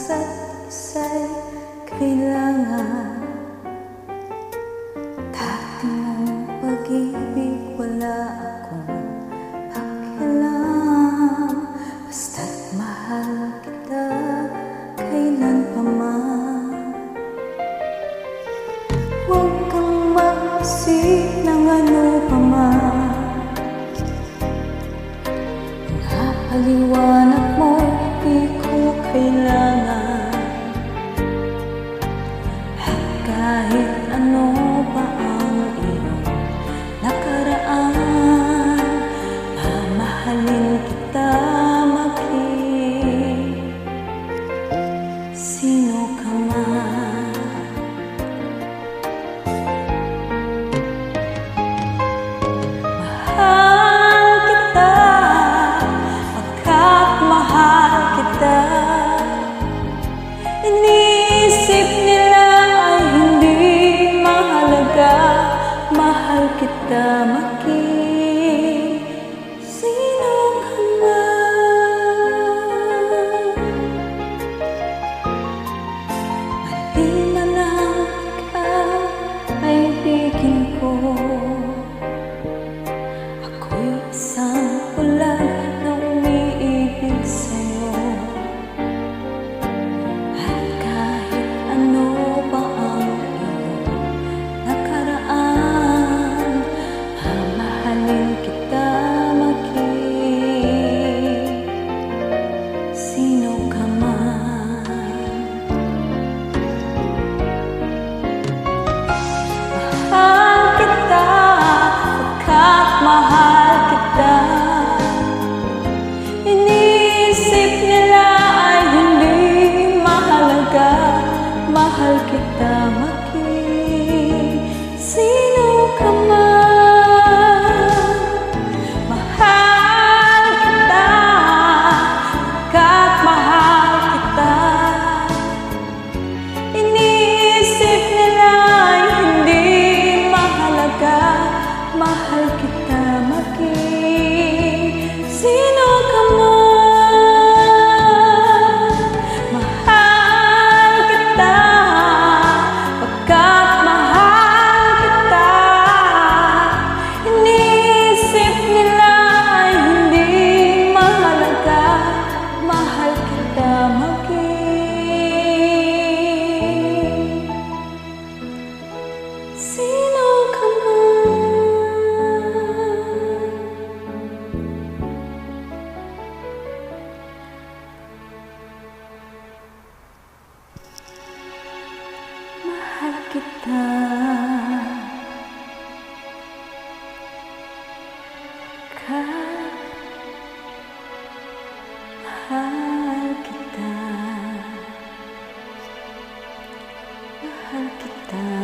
isa't isa'y kailangan. Dati mong pag-ibig wala akong pakialam, basta't mahal kita kailan pa man. Huwag kang mag-isip ng ano pa man. Paliwanag mo, di ko kailangan. At kahit ano pa ang iyong nakaraan, mamahalin kita maging sino ka man. Iniisip nila ay hindi mahalaga, mahal kita maging sino ka man. Mali man ang ikaw ay ibigin ko, ako'y isang ulan na umiibig sa'yo. Mahal kita maging sino ka man. Mahal kita, kahit mahal kita. Iniisip nila ay hindi mahalaga, mahal kita maging sino ka man. Mahal kita, mahal kita, mahal kita.